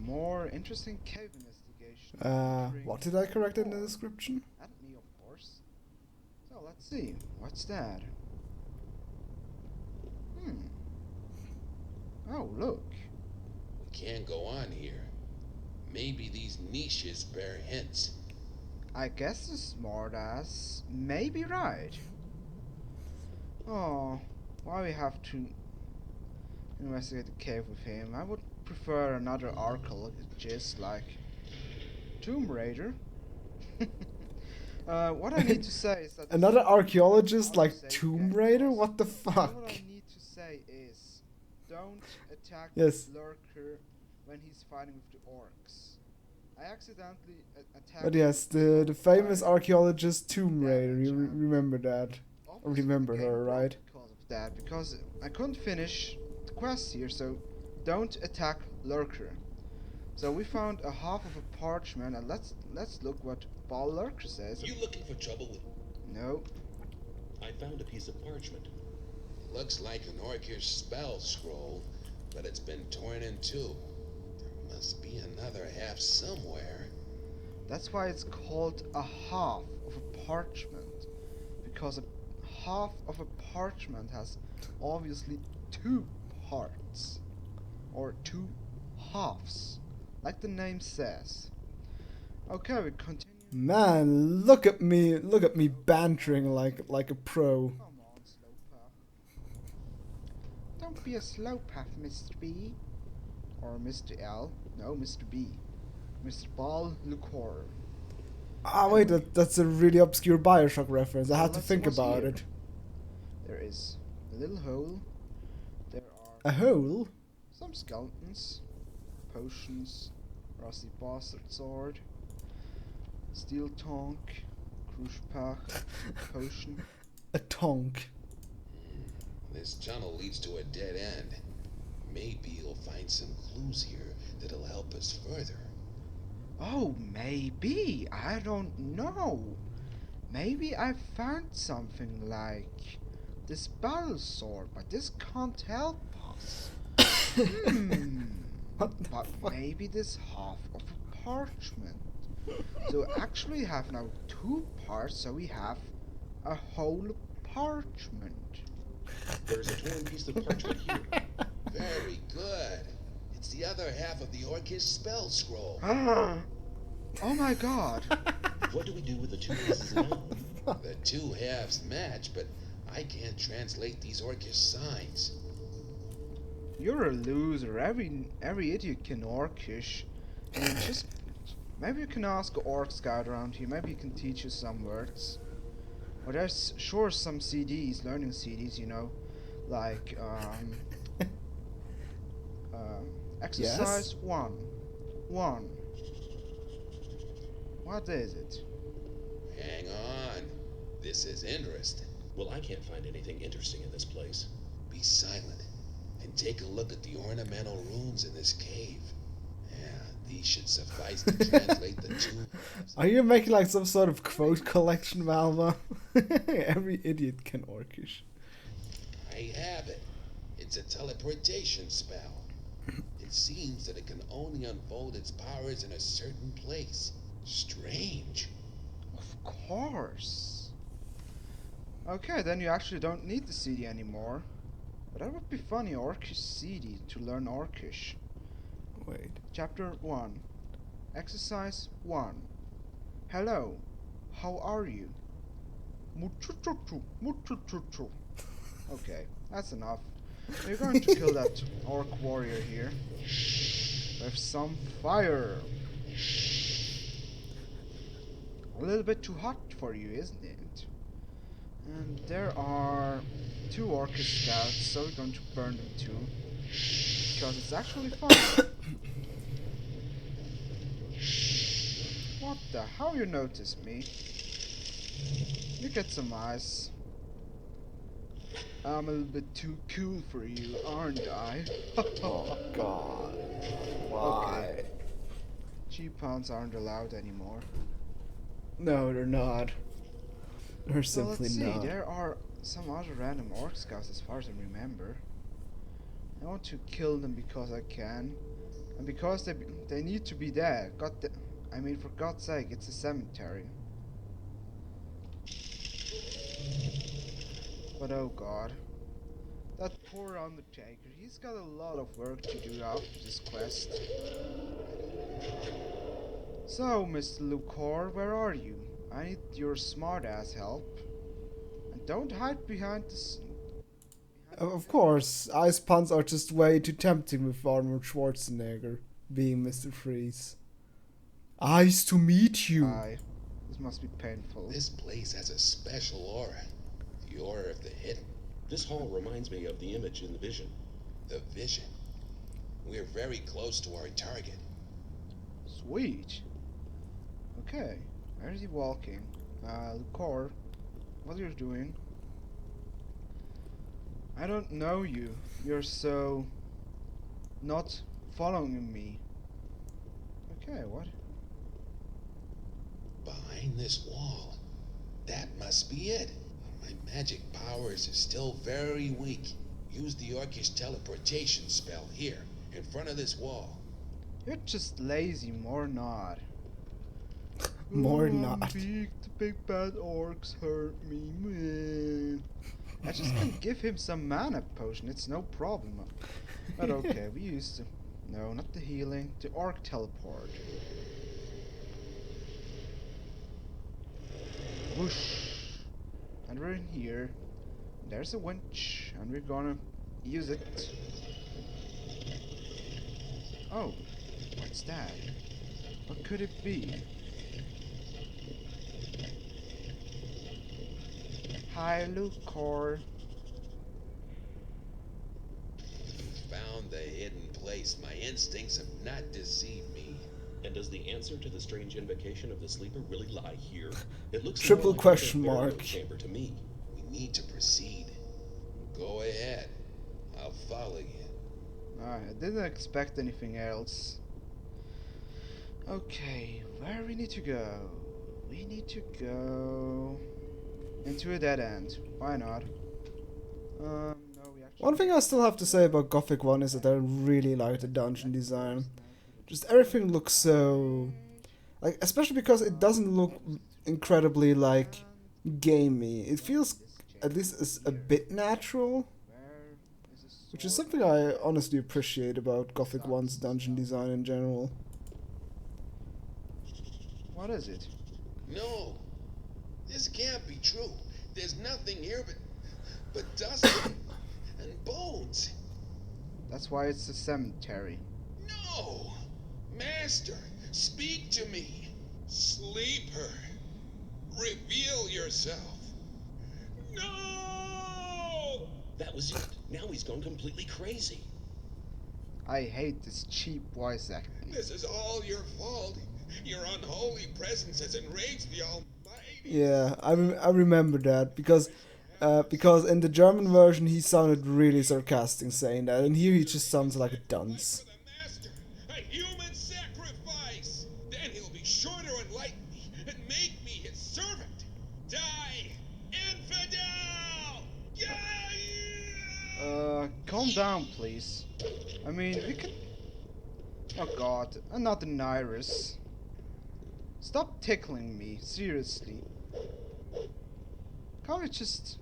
more interesting cave investigation. What did I correct in the description? And me, of course. So let's see. What's that? Hmm. Oh, look. Can't go on here. Maybe these niches bear hints. I guess the smartass may be right. Oh, why we have to investigate the cave with him? I would prefer another archaeologist like Tomb Raider. What I need to say is that Another archaeologist like autosave Tomb game Raider? was- What the All fuck? I need to say is, don't attack Yes. Lurker when he's fighting with the orcs. I accidentally attacked. But yes, him the with famous fire. archaeologist Tomb Raider. You Damage, remember that? Obviously remember the game her, broke right? Because of that, because I couldn't finish the quest here, so don't attack Lurker. So we found a half of a parchment, and let's look what Ball Lurker says. You looking for trouble with... No. I found a piece of parchment. Looks like an orcish spell scroll, but it's been torn in two. There must be another half somewhere. That's why it's called a half of a parchment. Because a half of a parchment has obviously two parts. Or two halves. Like the name says. Okay, we continue. Man, look at me bantering like a pro. Come on, Slowpath. Don't be a Slowpath, Mr. B. Or Mr. L. No, Mr. B. Mr. Ball Lucor. Ah, wait, that's a really obscure Bioshock reference. I had to Let's see think what's about here. it. There is a little hole. There are A hole? some skeletons, potions, rusty bastard sword, steel tonk, cruise pack, potion. A tonk. This tunnel leads to a dead end. Maybe you'll find some clues here that'll help us further. Oh, maybe. I don't know. Maybe I found something like this battle sword, but this can't help us. What the But fuck? maybe this half of a parchment. So actually have now two parts, so we have a whole parchment. There's a torn piece of parchment here. Very good. It's the other half of the orcish spell scroll. Oh my god. What do we do with the two pieces now? The two halves match, but I can't translate these orcish signs. You're a loser. Every idiot can orcish. I mean, just maybe you can ask an orc scout around here. Maybe he can teach you some words. Or there's sure some CDs, learning CDs, you know, like exercise Yes? 1. What is it? Hang on. This is interesting. Well, I can't find anything interesting in this place. Be silent and take a look at the ornamental runes in this cave. Yeah, these should suffice to translate the two. Are you making like some sort of quote collection, Malva? Every idiot can orcish. I have it. It's a teleportation spell. It seems that it can only unfold its powers in a certain place. Strange. Of course. Okay, then you actually don't need the CD anymore. But that would be funny, Orcish CD, to learn Orcish. Wait. Chapter 1. Exercise 1. Hello. How are you? Muchuchuchu, muchuchuchu. Okay, that's enough. We're going to kill that orc warrior here. With some fire. A little bit too hot for you, isn't it? And there are two orcish scouts, so we're going to burn them too. Because it's actually fun. What the? How you notice me? You get some ice. I'm a little bit too cool for you, aren't I? Oh god. Why? Cheap pounds aren't allowed anymore. No, they're not. They're So let's simply see, not. there are some other random orc scouts as far as I remember. I want to kill them because I can. And because they need to be there. I mean, for God's sake, it's a cemetery. But oh god. That poor Undertaker, he's got a lot of work to do after this quest. So, Mr. Lucor, where are you? I need your smart-ass help. And don't hide behind this... Of course, ice puns are just way too tempting with Arnold Schwarzenegger being Mr. Freeze. Nice to meet you. Aye. This must be painful. This place has a special aura. The aura of the hidden. This hall reminds me of the image in the vision. The vision. We're very close to our target. Sweet. Okay. Where is he walking? Lucor, what are you doing? I don't know you. You're so... not following me. Okay, what? Behind this wall. That must be it. My magic powers are still very weak. Use the Orcish teleportation spell here, in front of this wall. You're just lazy, more not. More Oh, I'm not. weak, the big bad orcs hurt me, man. I just can give him some mana potion, it's no problem. But okay, we used to... No, not the healing, the orc teleport. Whoosh. And we're in here. There's a winch, and we're gonna use it. Oh, what's that? What could it be? Hi, Lucor. Found the hidden place. My instincts have not deceived me. And does the answer to the strange invocation of the sleeper really lie here? It looks more Triple like question a burial mark. chamber to me. We need to proceed. Go ahead. I'll follow you. I didn't expect anything else. Okay, where we need to go? We need to go into a dead end. Why not? No, we actually... One thing I still have to say about Gothic 1 is that I really like the dungeon design. Just everything looks so... like, especially because it doesn't look incredibly, like, gamey. It feels, at least, as a bit natural. Which is something I honestly appreciate about Gothic 1's dungeon design in general. What is it? No. This can't be true. There's nothing here but dust and bones. That's why it's a cemetery. No! Master, speak to me. Sleeper, reveal yourself. No! That was it. Now he's gone completely crazy. I hate this cheap voice acting. This is all your fault. Your unholy presence has enraged the Almighty. Yeah, I remember that because in the German version he sounded really sarcastic saying that, and here he just sounds like a dunce. For the Master, a human sacrifice. Then he'll be sure to enlighten me and make me his servant. Die, infidel! Calm down, please. I mean, we could... Oh god, another Nyrus. Stop tickling me, seriously. Can't we just...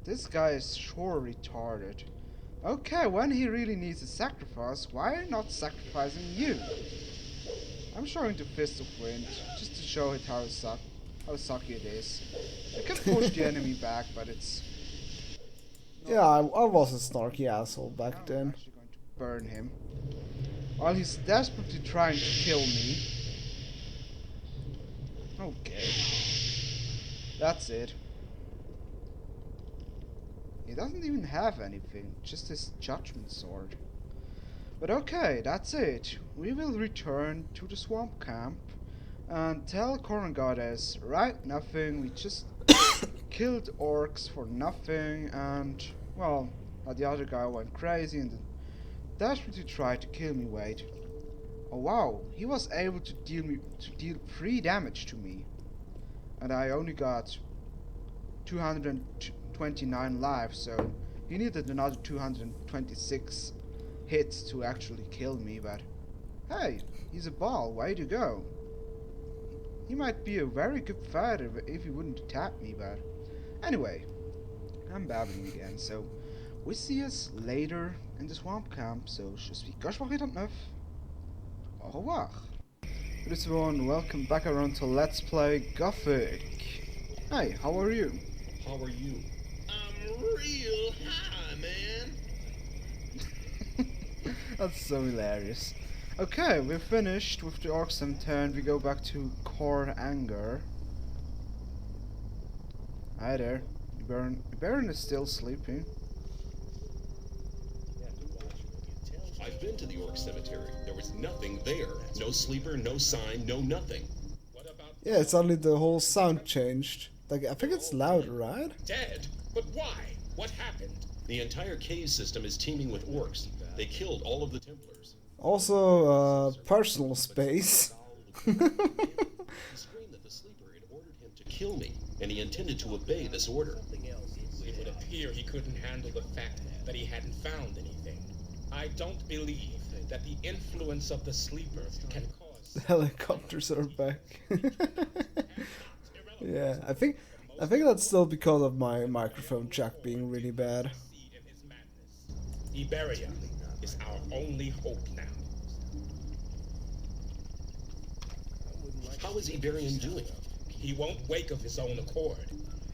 This guy is sure retarded. Okay, when he really needs a sacrifice, why are you not sacrificing you? I'm showing the Fist of Wind, just to show it how sucky it is. I can push the enemy back, but it's... Yeah, I was a snarky asshole back I'm then. actually going to burn him. While he's desperately trying to kill me. Okay. That's it. He doesn't even have anything, just his judgment sword. But okay, that's it. We will return to the swamp camp and tell Corn Goddess, right, nothing, we just killed orcs for nothing, and, well, the other guy went crazy and desperately tried to kill me. Wait. Oh wow, he was able to deal 3 damage to me. And I only got 229 lives, so he needed another 226 hits to actually kill me, but hey, he's a ball, way to go. He might be a very good fighter if he wouldn't attack me, but anyway, I'm babbling again, so we see us later in the swamp camp, so je suis Goshwach89. Au revoir. Good everyone, welcome back around to Let's Play Gothic. Hey, how are you? How are you? I'm real high, man. That's so hilarious. Okay, we're finished with the Orc Cemetery and we go back to Core Anger. Hi there. Baron is still sleeping. I've been to the Orc Cemetery. There was nothing there. No sleeper, no sign, no nothing. What about Yeah, suddenly the whole sound changed. Like, I think it's louder, right? dead? But why? What happened? The entire cave system is teeming with orcs. They killed all of the Templars. Also, personal space. He screamed that the sleeper had ordered him to kill me, and he intended to obey this order. It would appear he couldn't handle the fact that he hadn't found anything. I don't believe that the influence of the sleeper can cause... The helicopters are back. Yeah, I think that's still because of my microphone jack being really bad. Iberia is our only hope now. How is Iberian doing? He won't wake of his own accord,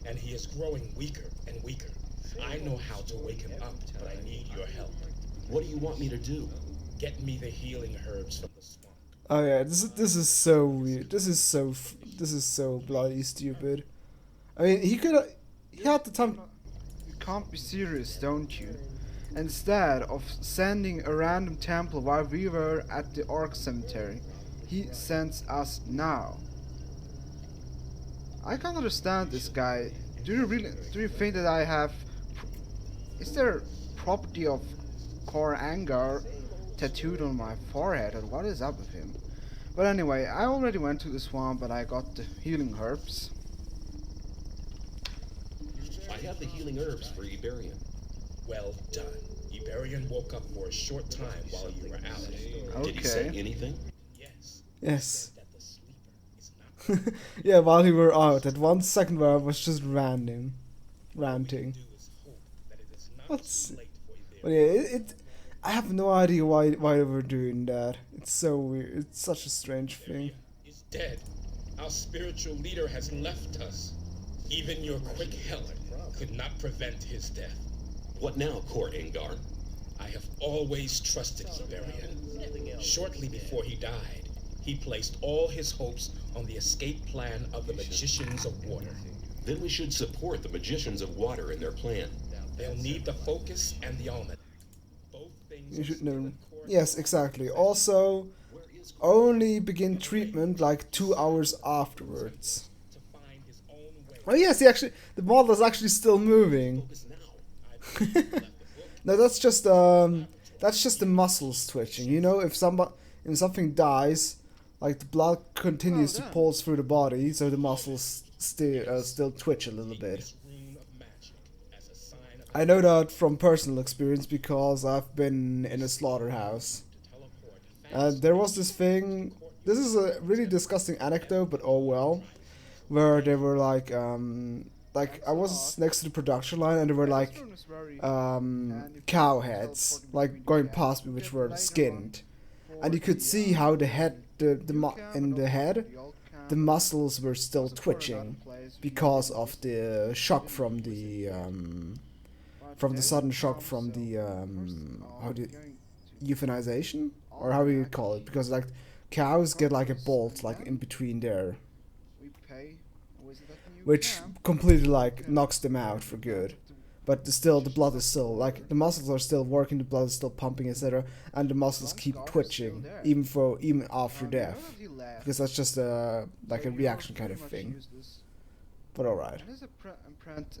and he is growing weaker and weaker. I know how to wake him up, but I need your help. What do you want me to do? Get me the healing herbs from the swamp. Oh yeah, this is so weird. This is so bloody stupid. I mean, he had the time. You can't be serious, don't you? Instead of sending a random temple while we were at the Orc Cemetery, he sends us now. I can't understand this guy. Do you think that I have... Is there property of Core Anger tattooed on my forehead, or what is up with him? But anyway, I already went to the swamp and I got the healing herbs. I have the healing herbs for Iberian. Well done. Iberian woke up for a short time while you were out. Did he say Okay. anything? Yes. Yes. That the sleeper is not Yeah, while we were out, at 1 second where I was just ranting. do is hope that it is not What's- too late for Iberia. But yeah, I have no idea why they were doing that. It's so weird. It's such a strange thing. Is dead. Our spiritual leader has left us. Even your quick help could not prevent his death. What now, Core Angar? I have always trusted Iberian. Shortly before he died, he placed all his hopes on the escape plan of the Magicians of Water. Then we should support the Magicians of Water in their plan. They'll need the focus and the almanac. Both things You are should still know. in core- Yes, exactly. Also, only begin treatment like 2 hours afterwards. to find his own way. Oh yes, the model is actually still moving. Focus now. I believe he left the book. No, that's just the muscles twitching. You know, if something dies, like the blood continues to Oh, damn. pulse through the body, so the muscles still twitch a little bit. This rune of magic as a sign of I know that from personal experience because I've been in a slaughterhouse. teleport. And there was this thing. This is a really disgusting anecdote, but oh well. Where they were like I was next to the production line, and there were like cow heads like going past me, which were skinned, and you could see how the head, in the head, the muscles were still twitching because of the shock from the sudden shock from the euthanization, or how do you call it? Because like cows get like a bolt like in between there, which completely like knocks them out for good. But still, the blood is still like the muscles are still working, the blood is still pumping, etc., and the muscles keep twitching even after death, because that's just like a reaction kind of thing. But alright. And his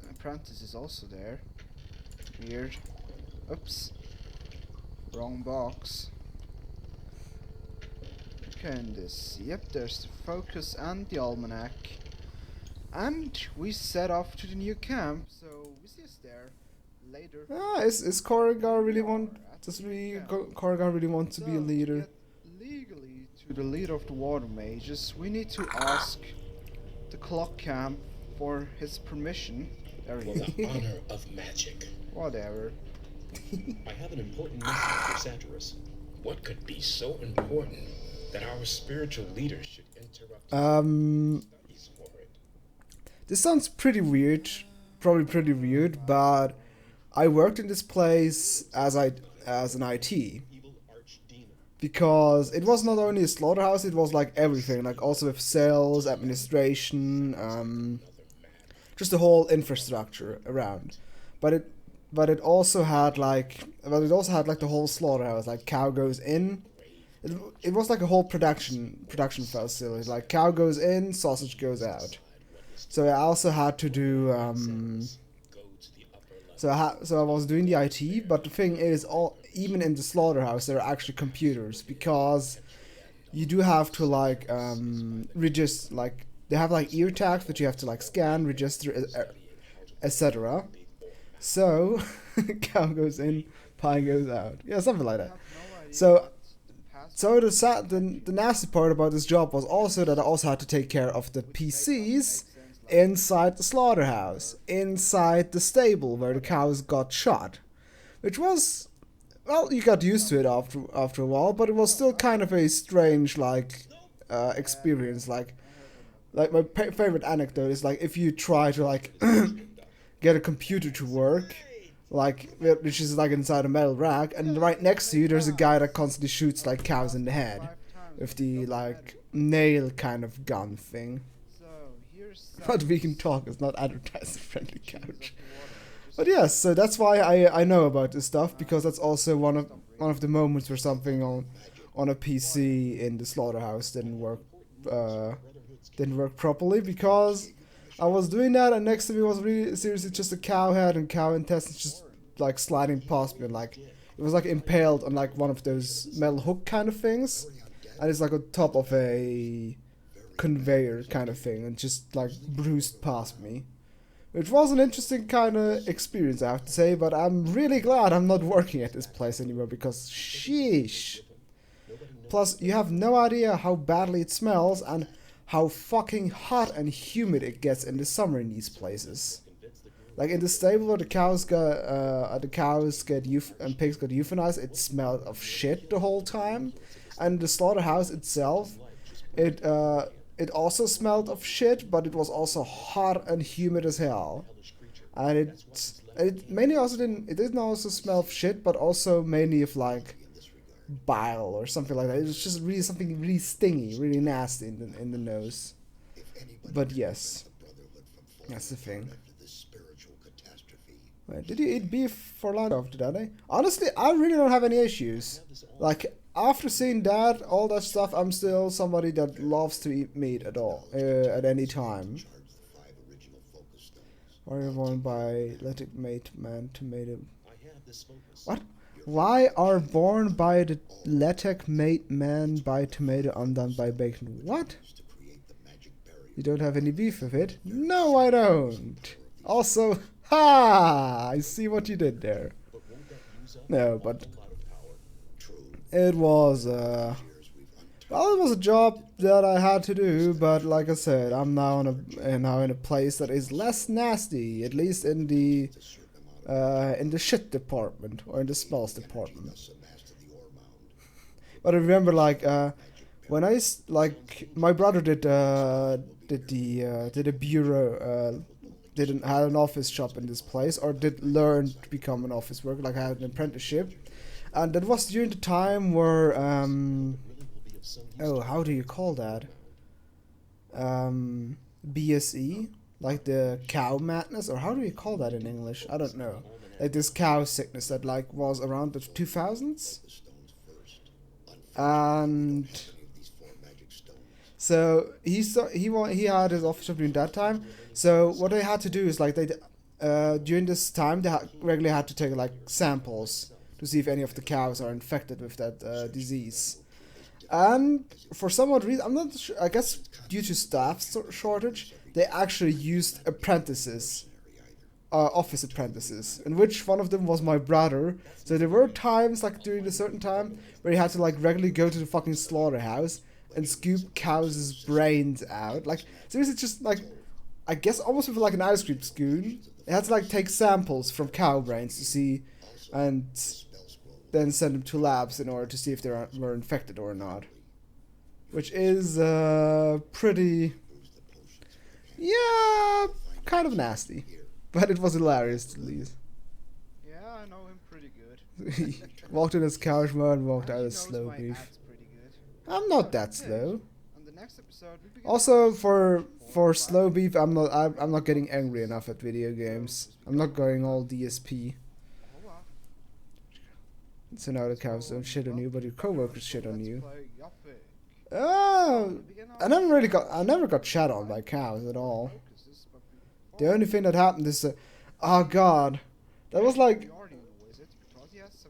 apprentice is also there. Weird. Oops. Wrong box. Okay, and this. Yep, there's the focus and the almanac. And we set off to the new camp, so we see us there. later. Is Korrigan really want? At Does the camp. Korrigan really want to be a So, leader? get legally to the leader of the water mages, we need to ask the clock camp for his permission. There For he is. the honor of magic. Whatever. I have an important message for Satyrus. What could be so important that our spiritual leaders should interrupt studies for it? This sounds pretty weird, probably pretty weird, but I worked in this place as an IT Evil archdemon. because it was not only a slaughterhouse, it was like everything, like also with sales, administration, just the whole infrastructure around. But it also had like the whole slaughterhouse, like cow goes in. It was like a whole production facility. Like cow goes in, sausage goes out. So I also had to do Go to the upper level. so I was doing the IT, but the thing is, even in the slaughterhouse there are actually computers, because you do have to like register, like they have like ear tags that you have to like scan, register, etc. So cow goes in, pie goes out. Yeah, something like that. So the nasty part about this job was also that I also had to take care of the PCs inside the slaughterhouse, inside the stable where the cows got shot, which was, well, you got used to it after a while, but it was still kind of a strange like experience. Like my favorite anecdote is like if you try to like get a computer to work, like which is like inside a metal rack, and right next to you there's a guy that constantly shoots like cows in the head with the like nail kind of gun thing. So here's But we can talk, it's not advertising friendly couch. But yes, so that's why I know about this stuff, because that's also one of the moments where something on a PC in the slaughterhouse didn't work properly, because I was doing that and next to me was really seriously just a cow head and cow intestines just like sliding past me, and like it was like impaled on like one of those metal hook kind of things, and it's like on top of a conveyor kind of thing, and just like bruised past me. It was an interesting kind of experience, I have to say, but I'm really glad I'm not working at this place anymore, because sheesh. Plus, you have no idea how badly it smells and how fucking hot and humid it gets in the summer in these places. Like in the stable where the cows and pigs got euthanized, it smelled of shit the whole time, and the slaughterhouse itself, it also smelled of shit, but it was also hot and humid as hell, and it mainly also didn't also smell of shit, but also mainly of like bile or something like that. It was just really something really stingy, really nasty in the nose. But yes, that's the thing. Wait, did you eat beef for lunch after that, eh? Honestly, I really don't have any issues. Like, after seeing that, all that stuff, I'm still somebody that loves to eat meat at all, at any time. Warrior born by Letic Mate Man Tomato. What? Why are born by the Letic Mate Man by Tomato undone by bacon? What? You don't have any beef with it? No, I don't. Also, ha! I see what you did there. No, but it was well, it was a job that I had to do, but like I said, I'm now in a place that is less nasty, at least in the shit department or in the smells department. But I remember like when my brother did a bureau, had an office job in this place, or did learn to become an office worker, like I had an apprenticeship. And that was during the time where, how do you call that? BSE? Like the cow madness? Or how do you call that in English? I don't know. Like this cow sickness that like was around the 2000s. And so he had his office job during that time. So what they had to do is like during this time they regularly had to take like samples to see if any of the cows are infected with that disease. And for some odd reason, I'm not sure, I guess due to staff shortage, they actually used apprentices office apprentices, in which one of them was my brother. So there were times, like during a certain time, where he had to like regularly go to the fucking slaughterhouse and scoop cows' brains out. Like seriously, just like I guess almost with like an ice cream spoon. It had to like take samples from cow brains to see, and then send them to labs in order to see if they were infected or not. Which is pretty, yeah, kind of nasty, but it was hilarious at least. Yeah, I know him pretty good. He walked in as couch mode and walked And out he as knows slow my beef. ads pretty good. I'm not that slow. On the next episode, we begin Also, our for slow beef, I'm not getting angry enough at video games. I'm not going all DSP. Oh, wow. So now the cows don't shit on you, but your coworkers shit on Let's you. play Gothic. Oh, We begin our I never got shat on by cows at all. focuses, but The only thing that happened is, oh god, that was like, we already know is it because he has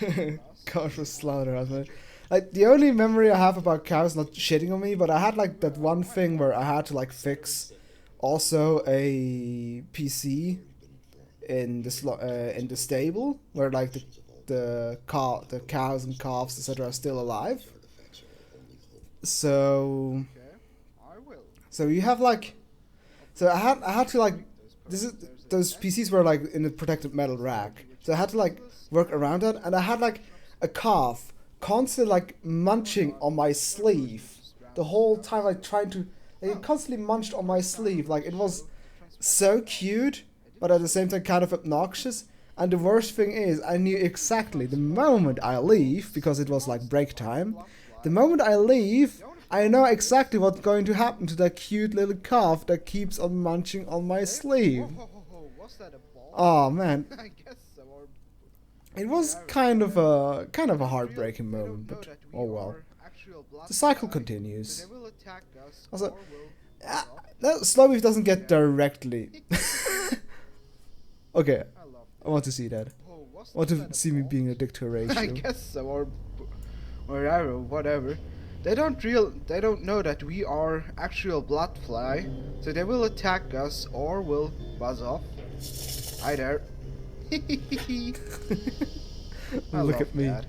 something gosh, was slaughterhouse, man. Like the only memory I have about cows not shitting on me, but I had like that one thing where I had to like fix also a PC in the stable where like the cows and calves etc. are still alive. So Okay, I will. so you have like, so I had to like, those PCs were like in a protected metal rack, so I had to like work around that, and I had like a calf constantly like munching on my sleeve the whole time, like trying to, like, it constantly munched on my sleeve, like it was so cute, but at the same time kind of obnoxious. And the worst thing is, I knew exactly the moment I leave, because it was like break time, the moment I leave, I know exactly what's going to happen to that cute little calf that keeps on munching on my sleeve. Whoa, was that a ball? Oh man, I guess so. Or it was kind of a heartbreaking moment, but oh well. The cycle continues. They will attack us. Also, or will No, slow beef doesn't get directly. Okay, I love I want to see that. Oh, was I want that to see me ball? being a dick to Horatio. I guess so, or whatever. They don't know that we are actual blood fly, so they will attack us or will buzz off. Hi there. I Look love at me. that.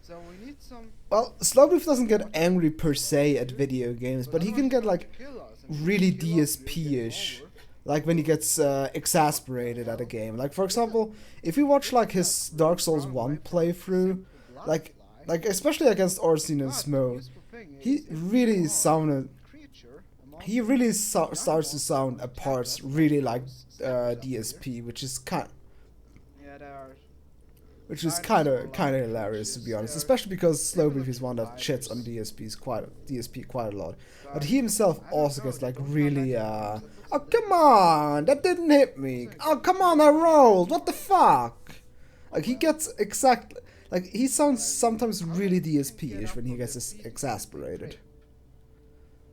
So we need some. Well, Slowbeef doesn't get angry per se at video games, but he can get like really DSP-ish, like when he gets exasperated at a game. Like for example, if you watch like his Dark Souls 1 playthrough, like especially against Orsin and Smo, he really starts to sound at parts really like DSP, which is kind of hilarious, to be honest, especially because Slowbeef is one that shits on DSP quite a lot. But he himself also gets like really oh come on, that didn't hit me. Oh come on, I rolled. What the fuck? Like he gets exactly like he sounds sometimes really DSP-ish when he gets exasperated.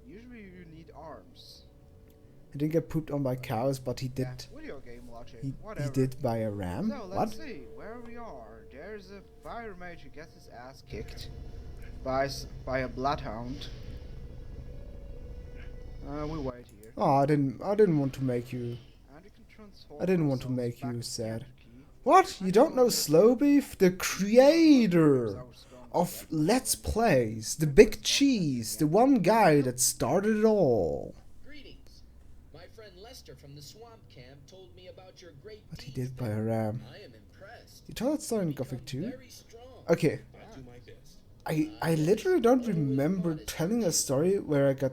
Usually you need arms. He didn't get pooped on by cows, but he did. Video game logic. He Whatever. did by a ram. So What? let's see where we are. There's a fire mage who gets his ass kicked by a bloodhound. We wait here. Oh, I didn't want to make you. And we can transform I didn't want to ourselves make back you to sad. Gothic. What? You don't know Slowbeef, the creator of Let's Plays, the big cheese, the one guy that started it all. Greetings. My friend Lester from the swamp camp told me about your great What he deeds did by there. a ram. I am impressed. You told that story in You've Gothic become 2? very strong. Okay, I do my best. I literally don't remember telling a story where I got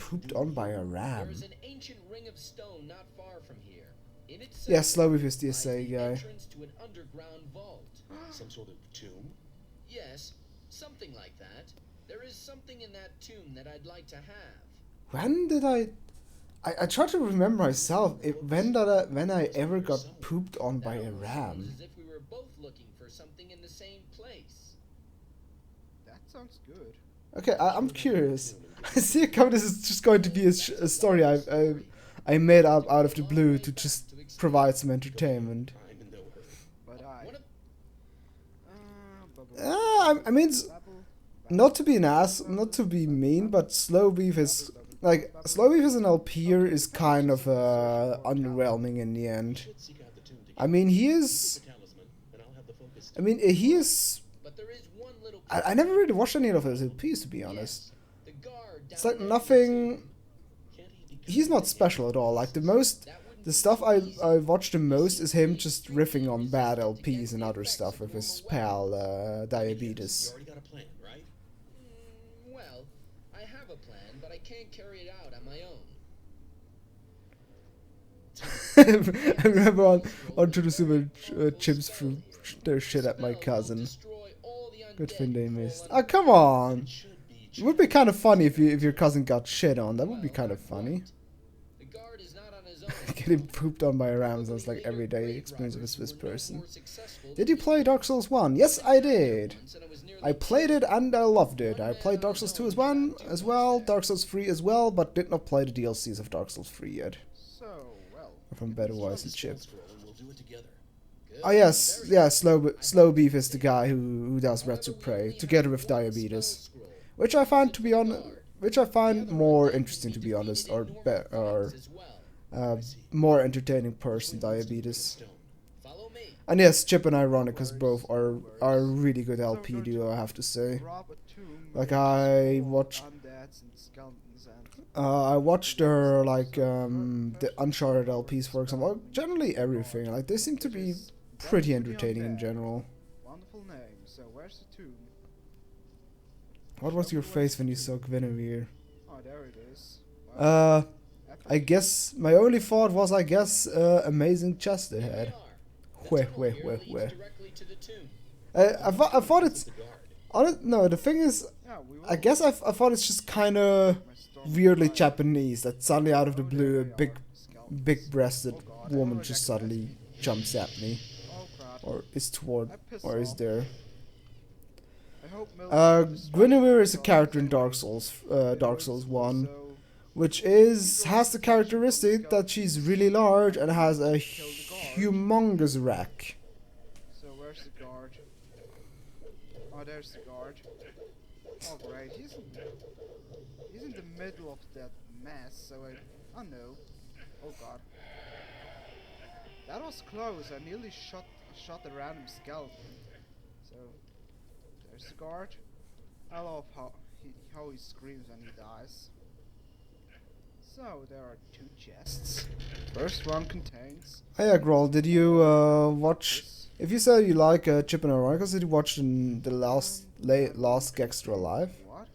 pooped on by a There ram. is an ancient ring of stone not far from here. In its Yeah, center Slowbeef is the lies SA the guy. entrance to an underground vault. Some sort of tomb? Yes, something like that. There is something in that tomb that I'd like to have. When did I try to remember myself. When I ever got pooped on by a That almost ram? sounds as if we were both looking for something in the same place. That sounds good. Okay, I'm curious. I see how this is just going to be a story I made up out of the blue to just provide some entertainment. I'm in no hurry. But What a- I mean, not to be an ass, not to be mean, but Slowbeef is like slow beef as an LPer is kind of underwhelming in the end. Should seek out the tomb together. I mean, he Keep is. the talisman, and I'll have the focus. I mean, he is. But there is one little. I never really watched any of his LPs, to be honest. The guard It's down like there nothing. Can't he be He's not special at all. Like the stuff I watch the most is him just riffing on bad LPs and other stuff with his pal You Diabetes. already got a plan, right? Well, I have a plan, but I can't carry it out on my own. I remember on To the Super Chips threw their shit at my cousin. Destroy all the Good undead thing they before missed. let Oh, come on! It should be. It would be kind of funny if your cousin got shit on. That would be kind of funny. The guard is not on his own. Getting pooped on by rams is like everyday experience of a Swiss person. Did you play Dark Souls 1? Yes, I did. I played it and I loved it. I played Dark Souls 2 as well, Dark Souls 3 as well, but did not play the DLCs of Dark Souls 3 yet. So, well. From Better Wise and Chip. Scroll and we'll do it together. Oh yes, yeah, Slow Beef is the guy who does Retsu Prey, together with Diabetes. Which I find, to be honest, which I find more interesting, to be honest, or more entertaining person, Diabetes. Stone. Follow me. And yes, Chip and Ironicus both are a really good LP duo, I have to say. Rob a tomb Like with I full watched, undeads and skeletons and I watched their like the Uncharted LPs, for example. Generally everything, like they seem to be pretty entertaining in general. wonderful name. So where's the tomb? What was your face when you saw Guinevere? Oh, there it is. I guess my only thought was, amazing chest they had. Where? Directly to the tomb. I thought it's. The guard. No, the thing is, Yeah, we will. I guess I thought it's just kind of weirdly Japanese that suddenly out of the blue a big-breasted woman just suddenly jumps at me, Oh crap. or is toward, or is there. I hope Milton destroys Guinevere is a the character in gods. Dark Souls 1, So, which has the characteristic that she's really large and has a humongous rack. so where's the guard? Oh, there's the guard. Oh great, he's in the middle of that mess. So oh no, oh god, that was close. I nearly shot a random skeleton. So there's the guard. I love how he screams when he dies. So there are two chests. First one contains Oh yeah, Groll, did you watch? this. If you say you like Chip and Ironicus, did you watch the last Gextra Alive? What?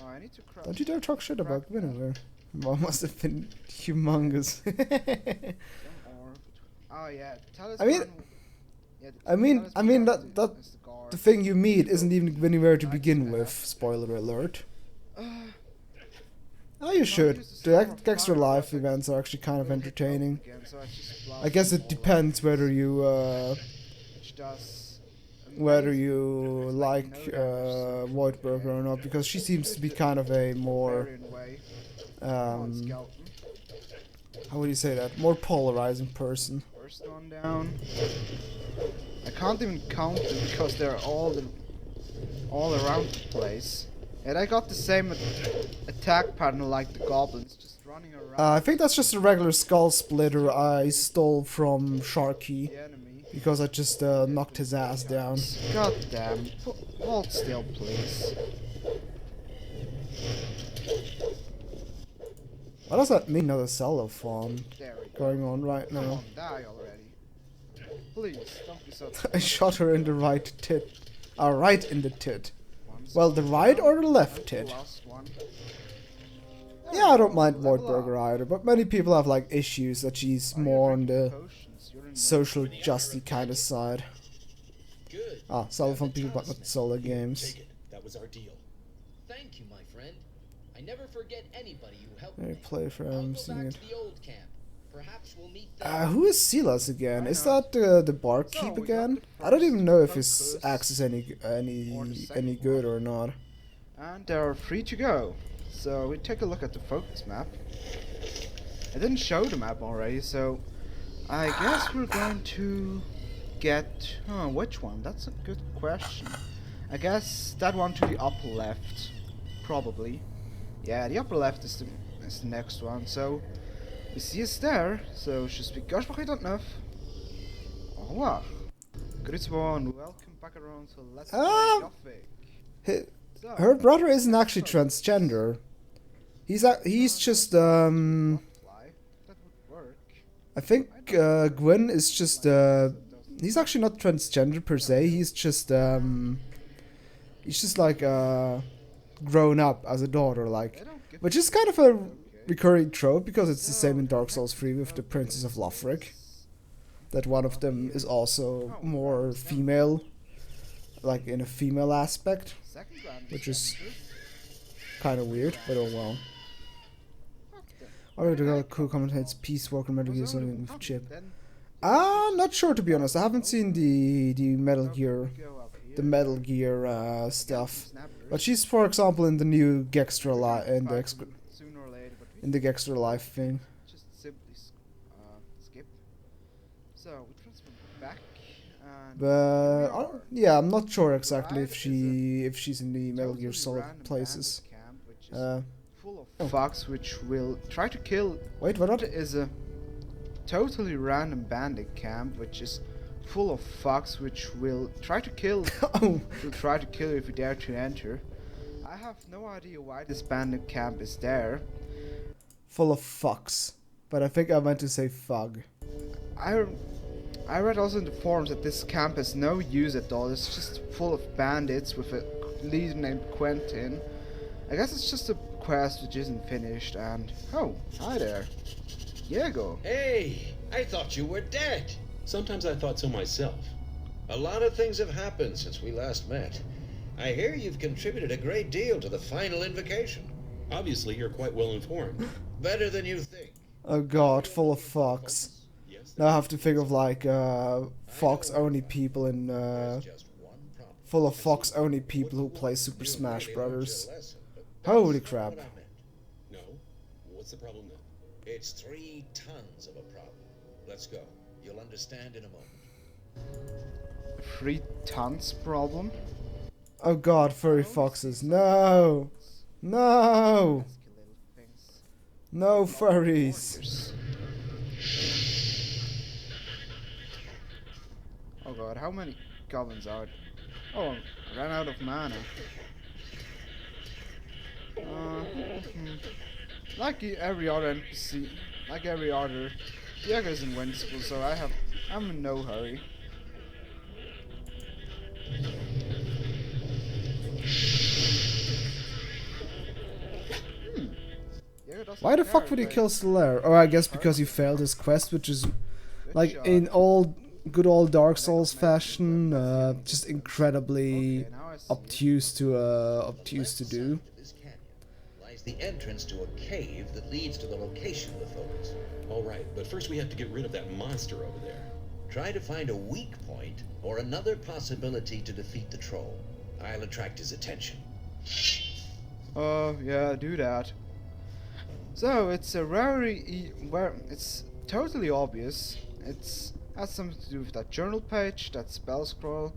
Oh, I need to crouch. Don't you dare talk shit about Guinevere. Well, must have been humongous. Oh yeah, talisman. I mean- yeah, I mean talisman that is the guard. the thing you meet isn't even Guinevere to begin with. Spoiler alert. Oh, you should. The Extra Life events are actually kind of entertaining. Again, so I just blast I guess them it all depends up, whether you which does whether amazing- you It's like no damage. Voidburger or not, because she seems to be kind of a more Barbarian way. Come on, skeleton. how would you say that, more polarizing person. First one down. I can't even count them because they're all around the place. And I got the same attack pattern like the goblins, just running around I think that's just a regular skull splitter I stole from Sharky the enemy. because I just knocked his ass down. God damn. Hold still, please. What does that mean? Another cellophone There we go. going on right Come now. on, die already. Please, don't be so I shot her in the right tit. Right in the tit. Once Well, the right or the left the tit? last one. Yeah, I don't mind Level Voidburger up. either, but many people have like issues that she's Oh, you're more on drinking the potions. You're in social justy kind of side. Good. Ah, cellophone people, but not solo games. Take it. That was our deal. Thank you, my friend. I never forget anybody who helped Let me me. play I'll for go sing back it. to the old camp. Perhaps we'll meet there. Who is Silas again? Why Is not? that the So, barkeep we got again? the I don't even know if first his focus axe is or the second good one. or not. And they're free to go. So we take a look at the focus map. I didn't show the map already, so I guess we're going to get which one? That's a good question. I guess that one to the upper left, probably. Yeah, the upper left is the next one. So we see us there. So je suis Gashbach.9. Au revoir. Good one. Welcome back around to Let's Play Gothic. So, Her brother isn't actually transgender. He's just fly. That would work. I think Gwen is just he's actually not transgender per se. He's just like grown up as a daughter, like, I don't get which is kind of a recurring trope because it's the same in Dark Souls 3 with the Princess of Lothric. That one of them is also more female, like in a female aspect, second grand which is adventure. kind of weird, but oh well. Alright, the cool commentates Peace Walker Metal Gear Solid with Chip. Then Not sure to be honest. I haven't seen the Metal Gear go up here. stuff. Snappers. But she's, for example, in the new Gextra Sooner or later, but we in the Gextra Life thing. just simply skip. So we transfer back, and But yeah, I'm not sure exactly if she's in the Metal Gear Solid places. camp, which is Uh, full of fucks which will try to kill. wait, what? It is a totally random bandit camp, which is full of fucks which will try to kill. Oh, Will try to kill you if you dare to enter. I have no idea why this bandit camp is there. full of fucks. But I think I meant to say fug. I read also in the forums that this camp has no use at all. It's just full of bandits with a leader named Quentin. I guess it's just a quest which isn't finished. And oh, hi there, Diego. Hey, I thought you were dead. Sometimes I thought so myself. A lot of things have happened since we last met. I hear you've contributed a great deal to the final invocation. Obviously, you're quite well informed. Better than you think. Oh god, full of fucks. Yes. Now I have to think of like Fox only people in There's just one problem. full of Fox only people who play Super You Smash really learned Brothers. your lesson, but Holy that's not crap. what I meant. No? What's the problem then? It's 3 tons of a problem. Let's go. You'll understand in a moment. 3 tons problem. Oh god, furry foxes. No! No! Pesky little things. No furries. Warriors. Oh god, how many goblins are? Oh, I ran out of mana. Like every other NPC, like every other, Diego is invincible, so I'm in no hurry. Diego doesn't Why the fuck care would he if I- kill Solaire? Oh, I guess because he failed his quest, which is Good like job. in good old Dark Souls fashion, just incredibly Okay, now I see. obtuse to do. Side of this canyon lies the entrance to a cave that leads to the location of the focus. All right, but first we have to get rid of that monster over there. Try to find a weak point or another possibility to defeat the troll. I'll attract his attention. Yeah, do that. So it's a where it's totally obvious. It's has something to do with that journal page, that spell scroll,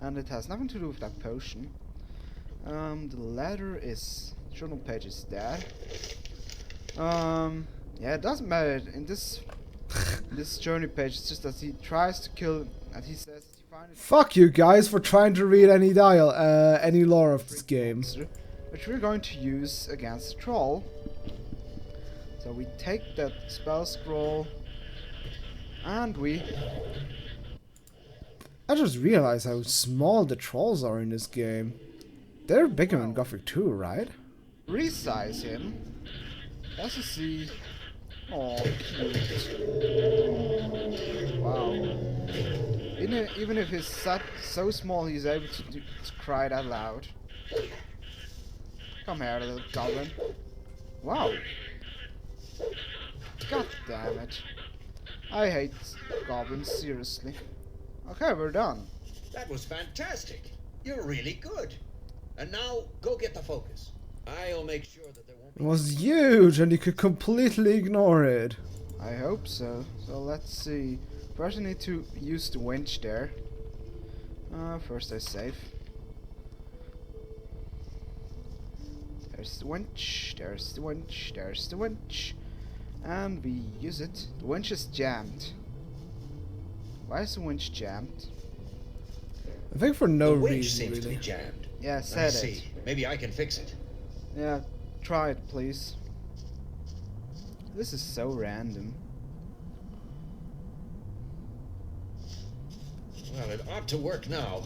and it has nothing to do with that potion. The letter is journal page is there. Yeah, it doesn't matter in this journey page. It's just that he tries to kill, and he says he finds Fuck you guys for trying to read any lore of this game. which we're going to use against the troll. So we take that spell scroll, and we I just realized how small the trolls are in this game. They're bigger in Gothic 2, right? resize him. As you see, oh, cute. Wow. Even if he's so small, he's able to cry that loud. Come here, little goblin. Wow. God damn it. I hate goblins, seriously. Okay, we're done. That was fantastic. You're really good. And now, go get the focus. I'll make sure that there won't It be... was huge and you could completely ignore it. I hope so. So let's see. First I need to use the winch there. First I save. There's the winch, there's the winch, there's the winch. And we use it. The winch is jammed. Why is the winch jammed? I think for no the winch reason, seems to really. be jammed. Yeah, I said see. it. Maybe I can fix it. Yeah, try it, please. This is so random. Well, it ought to work now.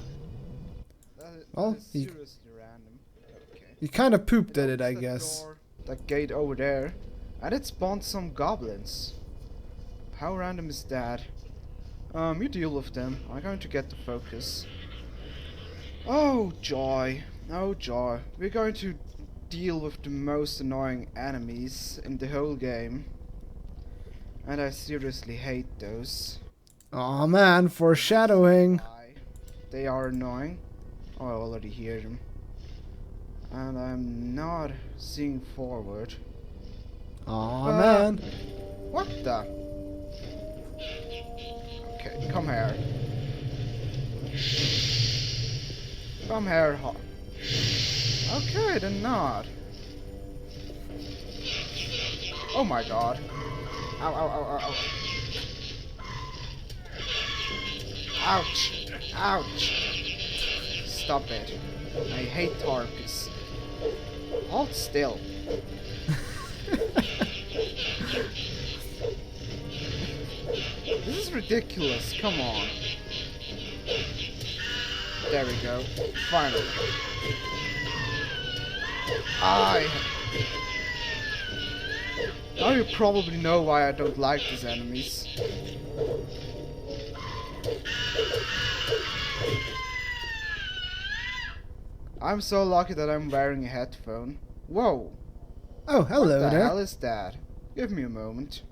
Well, That is he- seriously random. Okay. You kind of pooped at it, I opens that guess. door, that gate over there, and it spawned some goblins. How random is that? You deal with them. I'm going to get the focus. Oh joy, oh joy. We're going to deal with the most annoying enemies in the whole game. And I seriously hate those. Aw man, foreshadowing. Why? They are annoying. Oh, I already hear them. And I'm not seeing forward. Aw man. What the? Okay, come here. Come here, okay, then not. Oh my god. Ow, ow, ow, ow, ow. Ouch! Ouch! Stop it. I hate harpies. Hold still. This is ridiculous, come on. There we go. Finally. Now you probably know why I don't like these enemies. I'm so lucky that I'm wearing a headphone. Whoa! Oh, hello What the there. hell is that? Give me a moment.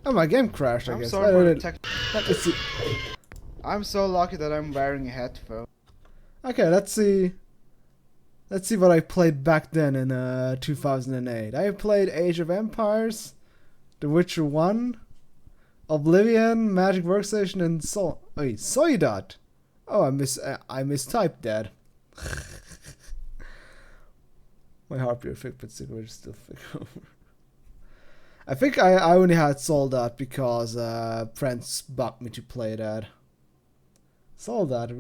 Oh, my game crashed, I I'm guess. sorry for the Let me see. I'm so lucky that I'm wearing a headphone. Okay, let's see. Let's see what I played back then in 2008. I played Age of Empires, The Witcher 1, Oblivion, Magic Workstation, and Soydot. Oh, I mistyped that. My Harpier Figment cigarette is still thick over. I think I only had Soldat because friends bugged me to play that. Soldat.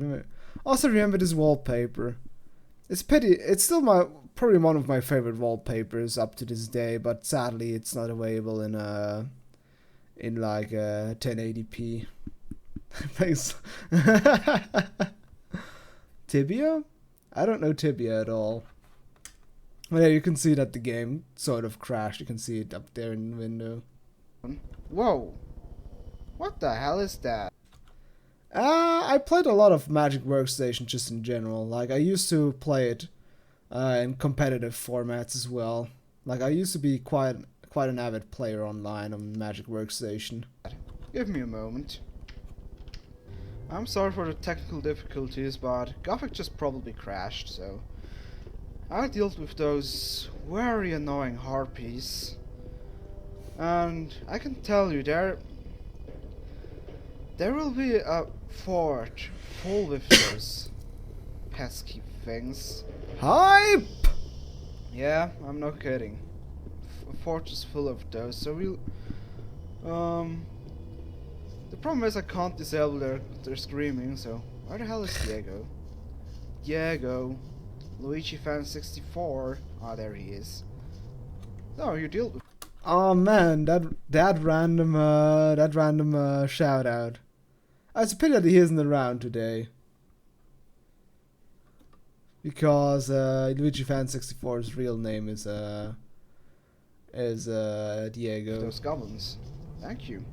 Also remember this wallpaper. It's pity. It's still probably one of my favorite wallpapers up to this day, but sadly it's not available in like 1080p. Thanks. Tibia? I don't know Tibia at all. Well, yeah, you can see that the game sort of crashed. You can see it up there in the window. Whoa! What the hell is that? I played a lot of Magic Workstation just in general. Like, I used to play it in competitive formats as well. Like, I used to be quite an avid player online on Magic Workstation. Give me a moment. I'm sorry for the technical difficulties, but Gothic just probably crashed, so I dealt with those very annoying harpies. And I can tell you, there will be a fort full with those pesky things. Hype! Yeah, I'm not kidding. A fort is full of those, so we'll... The problem is I can't disable their screaming, so... Where the hell is Diego? Diego! Luigi fan 64. Ah, there he is. No, you deal with... Oh man, that random shout out. It's a pity that he isn't around today. Because Luigi Fan 64's real name is Diego. those goblins. Thank you.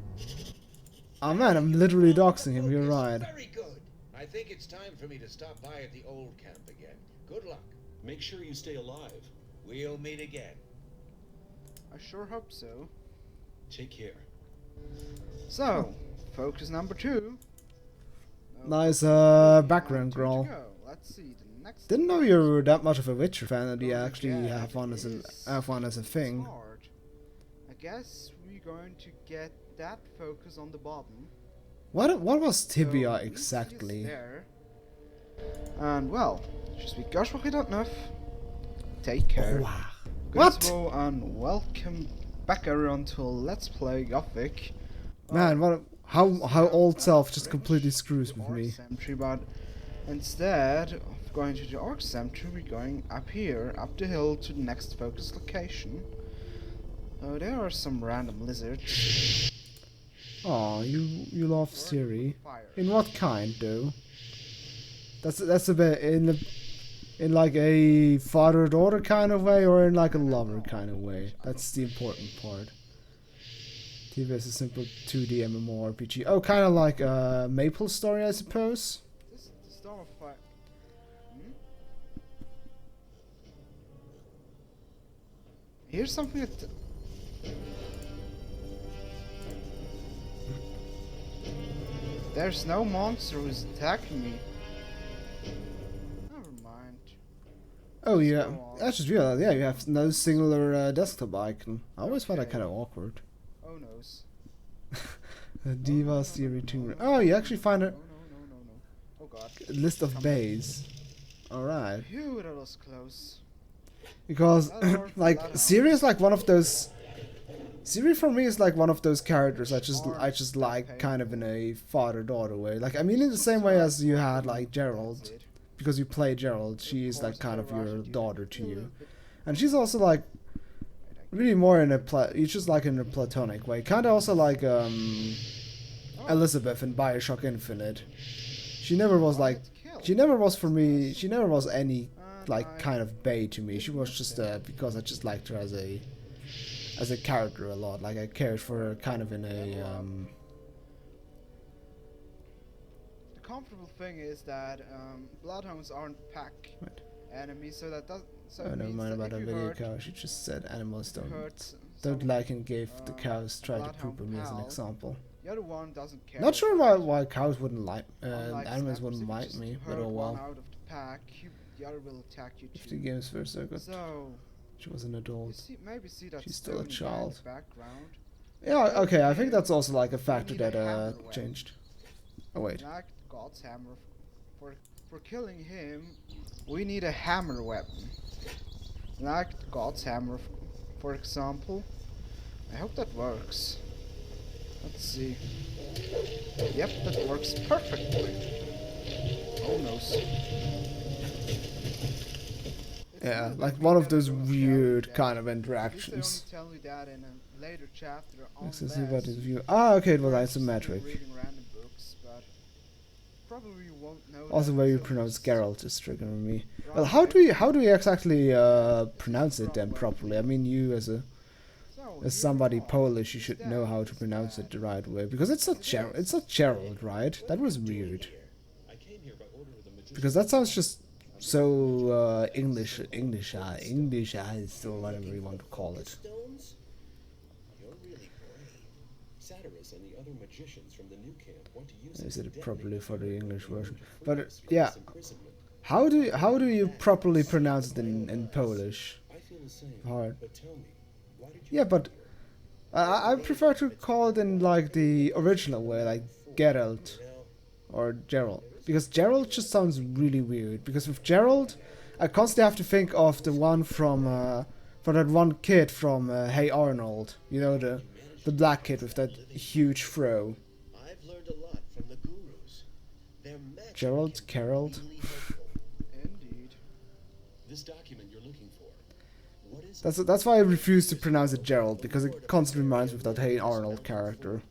Oh man, I'm literally doxing him, you're right. Very good. I think it's time for me to stop by at the old camp again. Good luck. Make sure you stay alive. We'll meet again. I sure hope so. Take care. So, focus number 2. Nice And background 2 to growl. go. Let's see, the next Didn't know you were that much of a Witcher fan that you Going actually again have one as is a thing. smart. I guess we're going to get that focus on the bottom. What was Tibia So, exactly? There. And well, je suis gauche pour 9. take care. Wow. What? What? And welcome back everyone to Let's Play Gothic. Man, what? How old self just completely screws with me. Cemetery, but instead of going to the Orc Cemetery, we're going up here, up the hill to the next focus location. There are some random lizards. Oh, you love Siri. Fire. In what kind, though? That's a bit in like a father-daughter kind of way, or in like a lover kind of way. That's the important part. TV is a simple 2D MMORPG. Oh, kind of like a Maple Story, I suppose. This is the Storm of Fire. Here's something that. There's no monster who's attacking me. Never mind. Oh yeah, go on. I just realized. Yeah, you have no singular desktop icon. I always found that Okay. kind of awkward. Oh noes. Diva Siri Tingler. Oh, you actually find a No. Oh god. list of bays. Alright. Phew, that was close. Because, Bloodhound, like, Bloodhound. Siri is like one of those. Siri for me is like one of those characters I just like kind of in a father-daughter way. Like, I mean, in the same way as you had like Gerald, That's it. because you play Gerald, she is like course, kind of I your rushed you. daughter to A you, little bit. and she's also like really more in a it's just like in a platonic way, kind of also like Elizabeth in BioShock Infinite. She never was like, she never was for me. She never was any like kind of bae to me. She was just because I just liked her as a character a lot. Like I cared for her kind of in a The comfortable thing is that bloodhounds aren't pack Right. enemies, so that does. So Oh, it never means mind that about if that you video hurt- cow. She just said animals don't hurt don't some, like and gave the cows try to bloodhound poop on me as an pal, example. The other one doesn't care. Not sure about why cows wouldn't like Unlike animals snappers, wouldn't if you like just me, but hurt oh one well. out of the pack, the other will attack you If the too. game's first circuit, So she was an you adult. maybe see that She's still a stone guy in child. the background. Yeah, okay, I think that's also like a We factor need a that hammer weapon. changed. Oh wait. Like God's hammer. For killing him, we need a hammer weapon. Like God's hammer, for example. I hope that works. Let's see. Yep, that works perfectly. Oh no. Yeah, like one of those weird kind of interactions. Tell me that in a later chapter. Let's see about his view. Ah, okay, it was isometric. Reading random books, but probably you won't know. Also, that where you until pronounce just Geralt is triggering me. run Well, how away. do you exactly pronounce it then properly? I mean, you as So, here somebody we are. Polish, you should know how to pronounce it the right way, because it's not Gerald, right? That was weird. I came here by order of the magician. Because that sounds just so Englishized, or whatever you want to call it. Stones? You're really brave. Satyrus and the other magicians from the new camp want to use Is it it to properly detonate for the English in order version? to free But us from yeah, this imprisonment. how do you properly pronounce it in Polish? I feel the same. Hard. But tell me, why did you Yeah, come but here? I prefer to call it in like the original way, like Geralt You know, or Gerald, because Gerald just sounds really weird. Because with Gerald, I constantly have to think of the one from that one kid from Hey Arnold. You know, the black kid with that huge fro. I've learned a lot from the gurus. Their magic Gerald, can be Carrold. really helpful. Indeed. this document you're looking for. What is That's why I refuse to pronounce it Gerald, because it constantly reminds me of that Hey Arnold character.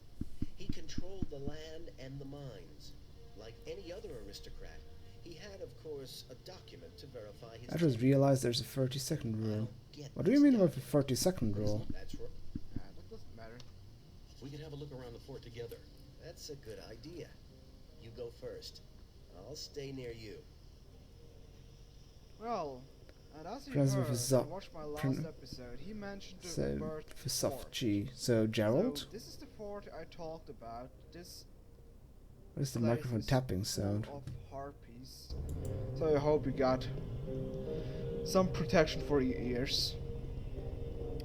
He controlled the land and the mines. Like any other aristocrat, he had, of course, a document to verify his I just claim. realized there's a 30-second rule. Get What do you this mean with a document. 30-second rule? That's right. That doesn't matter. We could have a look around the fort together. That's a good idea. You go first. I'll stay near you. Well, and as you Friends heard, with a and zo- watched my last prin- episode, he mentioned the So, bird for soft fort. G. So, Gerald? So this is the fort I talked about. This What is the place microphone is tapping full sound? of harpies. So I hope you got some protection for your ears.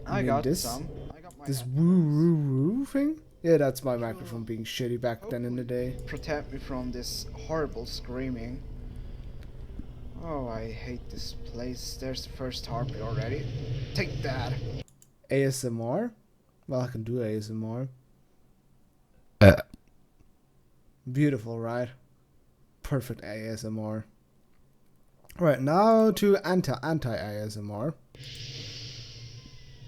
I mean got this? some. I got my This headphones. woo woo woo thing? Yeah, that's my microphone being shitty back then in the day. Protect me from this horrible screaming. Oh, I hate this place. There's the first harpy already. Take that. ASMR? Well, I can do ASMR. Beautiful, right? Perfect ASMR. Right, now to anti-ASMR.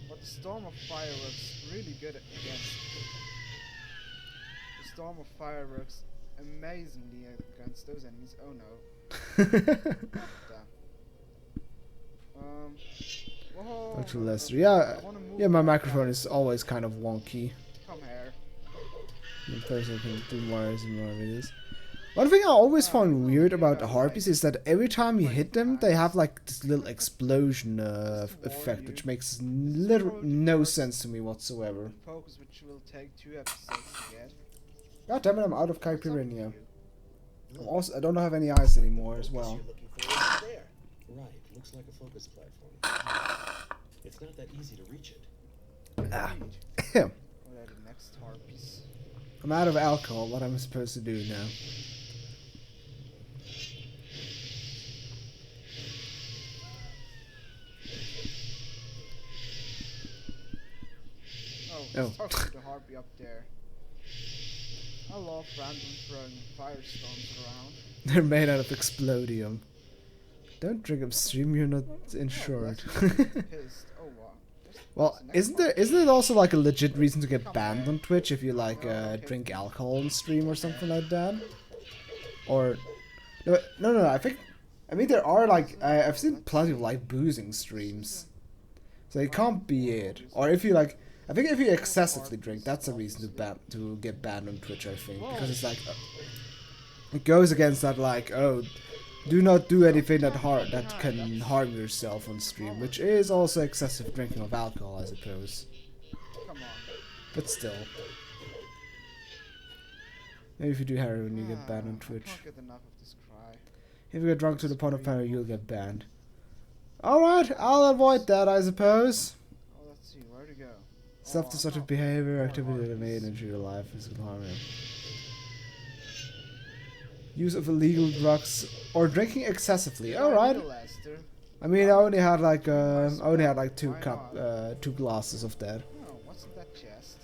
But the Storm of Fire works really good against. The Storm of Fire works amazingly against those enemies. Oh no. Damn. Whoa, Dr. no, no, Lester. no. Yeah, I wanna move yeah, my back microphone down. is always kind of wonky. Come here. In person can do more ASMR videos. One thing I always found weird about the harpies is that every time you hit them, they have like this little explosion effect, which makes no sense to me whatsoever. Focus, which will take 2 episodes to get. God damn it, I'm out of What's up with caipirinha. you? I don't have any eyes anymore as well. You're looking for is there. Right, looks like a focus platform. It's not that easy to reach it. Indeed. I'm What are the next harpies? out of alcohol. What am I supposed to do now? Oh, Oh. let's talk to the harpy up there. I love random throwing firestorms around. They're made out of explodium. Don't drink upstream. You're not insured. Oh, that's really pissed. Oh, wow. Well, isn't it also like a legit reason to get banned on Twitch if you like drink alcohol on stream or something like that? Or no, I mean there are like I've seen plenty of like boozing streams, so it can't be it. Or if you like, I think if you excessively drink, that's a reason to get banned on Twitch. I think because it's like it goes against that like do not do anything that can harm yourself on stream, which is also excessive drinking of alcohol, I suppose. Come on. But still. Maybe if you do heroin, you get banned on Twitch. I can't get enough of this cry. If you get drunk to the point of power, you'll get banned. Alright, I'll avoid that, I suppose. Oh, let's see, where to go? Self-destructive behavior, activity that may injure your life, physical harm. Use of illegal drugs or drinking excessively. Alright. I mean, I only had like two glasses of that. Oh, what's in that chest?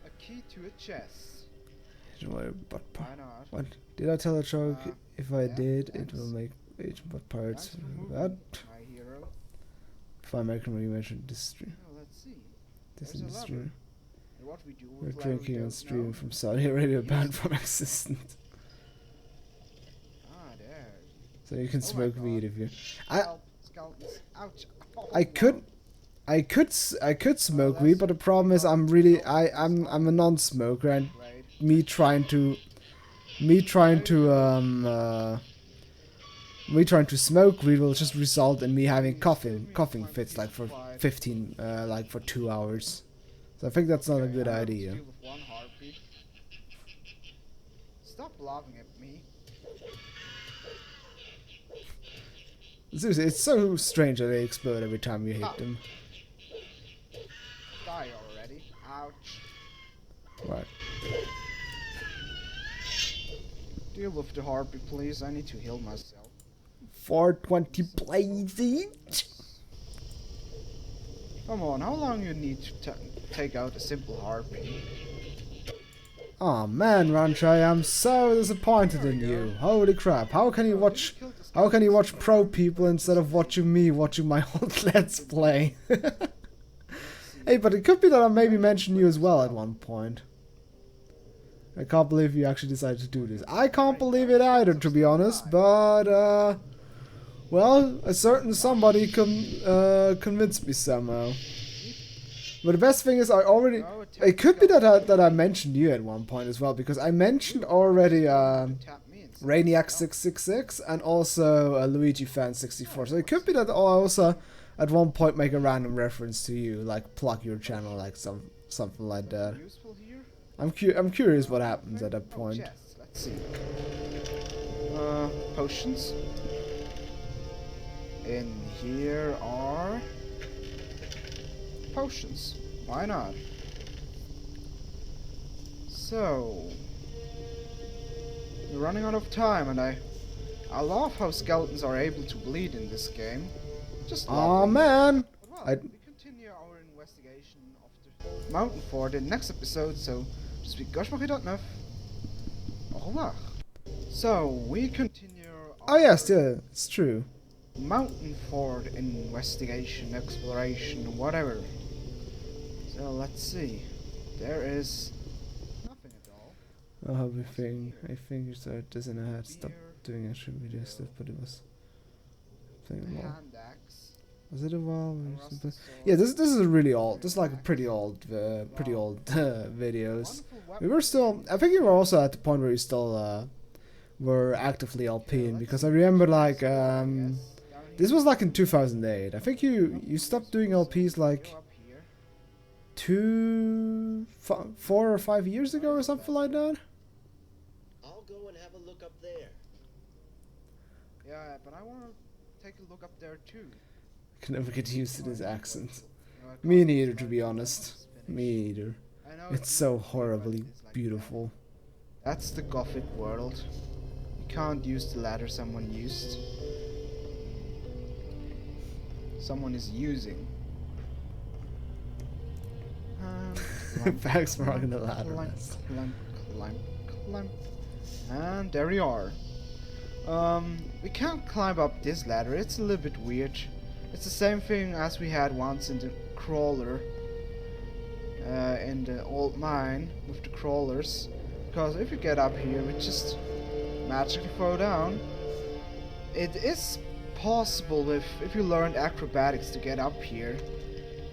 A key to a chest. But Why not? what? Did I tell a joke? If I yeah, did, it thanks. will make Agent Butt Pirates. Thanks for moving, What? my hero. If I make a mention industry. Oh, let's see. This There's a industry. lever. And what we do We're with lever we drinking and don't streaming know. from Saudi Arabia banned from existence. Ah, there. So you can Oh my smoke God. weed if you. Skeletons. Ouch. Oh, I could smoke weed, but the problem is I'm a non-smoker, and Great. me trying to smoke weed will just result in me having coughing fits like for 2 hours. So I think that's not a good I idea. deal with one harpy. Stop laughing at me. Seriously, it's so strange that they explode every time you hit them. Die already. Ouch. Right. Deal with the harpy, please. I need to heal myself. 420 please. Come on, how long you need to take out a simple harpy? Oh man, Ranchai, I'm so disappointed in you. Holy crap! How can you watch pro people instead of watching me watching my old Let's Play? Hey, but it could be that I maybe mentioned you as well at one point. I can't believe you actually decided to do this. I can't believe it either, to be honest, but well, a certain somebody convinced me somehow. But the best thing is it could be that I mentioned you at one point as well, because I mentioned already Rainiac666 and also Luigi Fan 64. So it could be that I also at one point make a random reference to you, like plug your channel, like something like that. Useful here? I'm curious what happens at that point. Chests. Let's see. Potions. In here are potions. Why not? So we're running out of time, and I I love how skeletons are able to bleed in this game. Just Aw, lovely. man! But well, I- we continue our investigation of the mountain fort in the next episode, so je suis Goshmaki.9. Au revoir. So, we continue Oh, yes, yeah, it's true. mountain fort investigation, exploration, whatever. So, let's see. There is nothing at all. I hope I think you started this and I had stopped doing actual video stuff, but it was playing a while. Hand axe. Was it a while? a Or rusted something? sword, Yeah, this is a really old. iron This is like a axe. pretty old videos. Wonderful We were weapons. still. I think you were also at the point where you still were actively Okay, LPing let's because see. I remember like Yes, down this here. was like in 2008. I think you stopped doing LPs like Go up here. 4 or 5 years ago or something like that. I'll go and have a look up there. Yeah, but I want to take a look up there too. Can never get used to this accent. You know, I Me can't neither, just to like be go honest. and finish. Me either. I know It's so easy, but horribly it's like beautiful. That's the Gothic world. You can't use the ladder someone used. Someone is using. Thanks for hugging the ladder. Climb, Ness. climb, climb, climb. And there we are. We can't climb up this ladder. It's a little bit weird. It's the same thing as we had once in the crawler. In the old mine with the crawlers. Because if you get up here, we just magically fall down. It is possible if you learned acrobatics to get up here.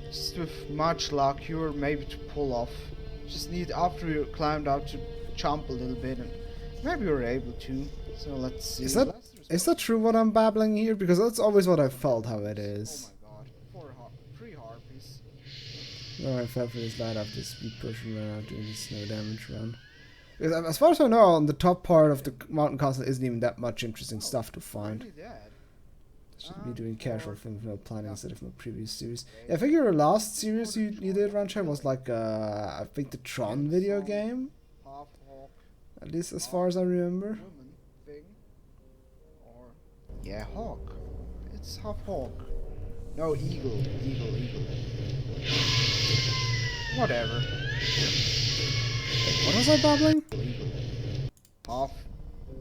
Just with much luck, you're maybe to pull off. Just need after you climbed up to jump a little bit, and maybe you're able to. So let's see. Is that true what I'm babbling here? Because that's always what I felt how it is. Oh my god, 3 harpies. Oh, I fell for this ladder after speed push and ran out doing this no damage run. Because as far as I know, on the top part of the mountain castle isn't even that much interesting stuff to find. Really dead. It's just me doing casual things without planning instead of my previous series. Yeah, I think your last series you did, Rancher, was like, I think the Tron video game? Half hawk, At least as far as I remember. woman thing. Or. Yeah, hawk. It's half hawk. No, eagle. Eagle. Whatever. What was I babbling? Half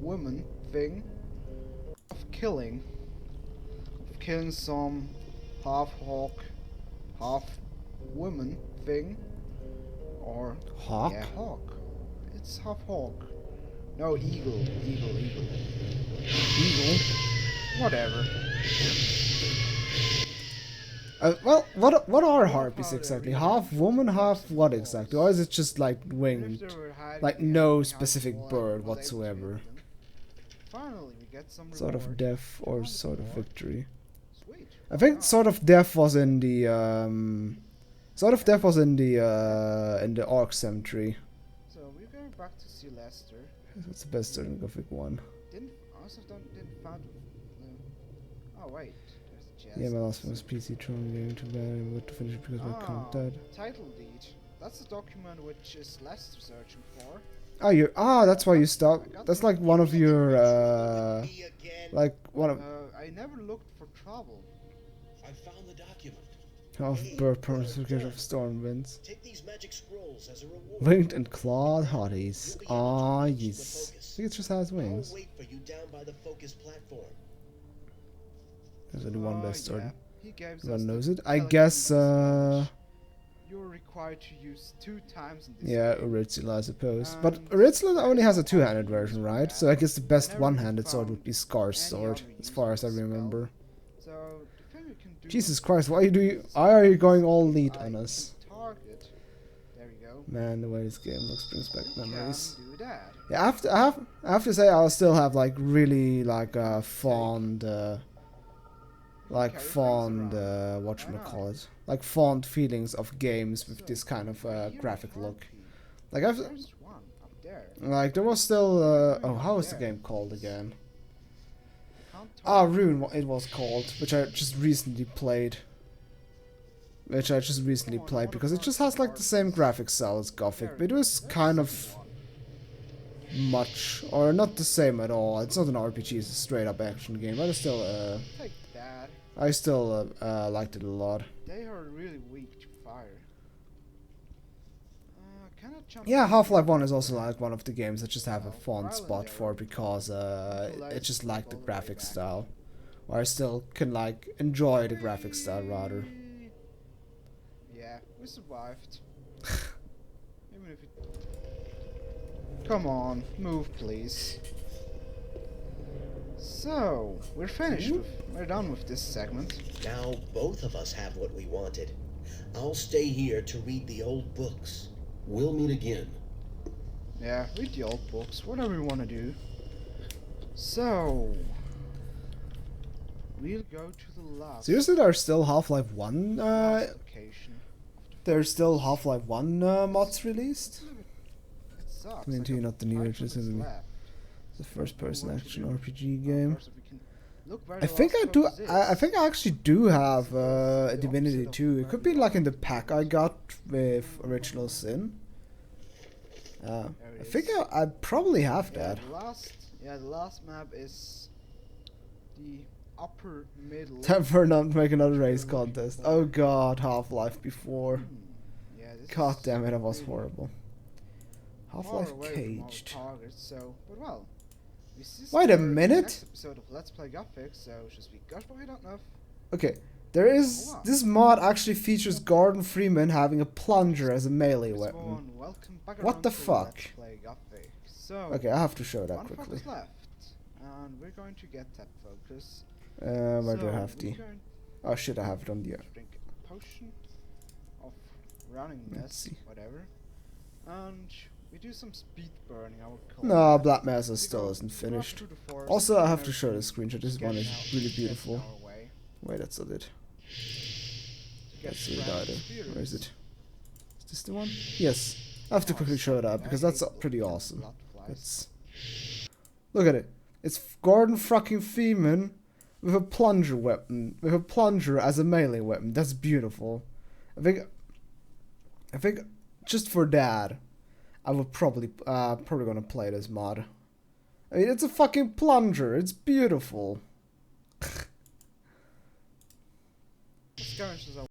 woman thing. Of killing. Of killing some half hawk, half woman thing. Or. Hawk? Yeah, hawk. It's half hawk. No, eagle. Eagle. Whatever. Well, what are harpies exactly? Half woman, half what exactly? Or is it just like winged? Like no specific bird whatsoever. Finally, we get some Sort of reward. death or sort of victory. Sweet. I think sort of death was in the in the Orc Cemetery. So we're going back to see Lester. That's the best certain Gothic one. Didn't found. Oh wait, there's a chest. Yeah, my last one was PC Tron game too bad I would to finish it because my account died. Title deed. That's the document which is Lester searching for. Oh, that's why you stopped. That's like one of your Me again. like one of I never looked for trouble. I found the document. bird personification of storm winds. Take these magic scrolls as a reward. Winged and clawed hotties. You'll be able to Ah, reach the yes. focus. I think it just has wings. I'll wait for you down by the focus platform. There's only one best sword. Yeah. He gave Everyone us the knows it. I telekinesis guess, which you're required to use 2 times in this yeah, game. Uritzula, I suppose. But Uritzula only has a two-handed version, right? So I guess the best one-handed sword would be Scar's sword, as far as I remember. So the thing we can do Jesus Christ, why are you going all elite on I us? can target. There we go. Man, the way this game looks brings back memories. Can do that. Yeah, I have to say I'll still have like really like fond whatchamacallit, like fond feelings of games with this kind of graphic look. Like I've There's one up there. like there was still oh, how was the game called again? Can't Ah, target. Rune it was called, which I just recently played. Because it just has like the same graphic style as Gothic, but it was kind of much, or not the same at all. It's not an RPG, it's a straight up action game, but it's still, Take that. I still liked it a lot. They are really weak to fire. Can I jump? Yeah, Half-Life 1 is also like one of the games that just have a fond spot for because it just like the graphic style. Or I still can like enjoy the graphic style rather. Yeah, we survived. Even if it... Come on, move please. So, we're finished. We're done with this segment. Now both of us have what we wanted. I'll stay here to read the old books. We'll meet again. Yeah, read the old books, whatever you want to do. So, we'll go to the last Seriously, there's still Half-Life 1, last location. there's still Half-Life 1 mods released? It sucks. I mean, got not the new, 5 it's just minutes gonna be left. the first-person What to action do. RPG Of game. course, if we can look where I the think last I do. focus is. I think I actually do have The Divinity opposite of 2. It where could the be like in the last pack focus I is. got with Original Sin. There I it think is. I probably have Yeah, that. the last map is the upper middle. Time for not make another race You're looking contest. for. Oh god, Half-Life before. Yeah, this God is damn it, that was really horrible. far Half-Life away from our Caged. target, so, but well. We see Wait a in the minute. next episode of Let's Play Gothic, so just be gosh, but we don't know. Okay, there is Wow. this mod actually features Gordon Freeman having a plunger as a melee First of all, weapon. and welcome back What around the to fuck? Let's Play Gothic. So, Okay, I have to show that one quickly. focus left, and we're going to get that focus. Where do I So, have we're the? going Oh shit, I have it on the. to drink a potion of runningness, Let's see. whatever, and we do some speed burning. I would call No, it. Black Mesa We still go isn't rush finished. through the forest, Also, I and have to show the everything screenshot. This to one get is out- really get in beautiful. our way Wait, that's not it. to get That's the friends either. experience. Where is it? Is this the one? Yes. I have to quickly show that because that's pretty awesome. It's look at it. It's Gordon fucking Freeman with a plunger weapon, with a plunger as a melee weapon. That's beautiful. I think just for that, I would probably gonna play this mod. I mean, it's a fucking plunger. It's beautiful. Skirmishes are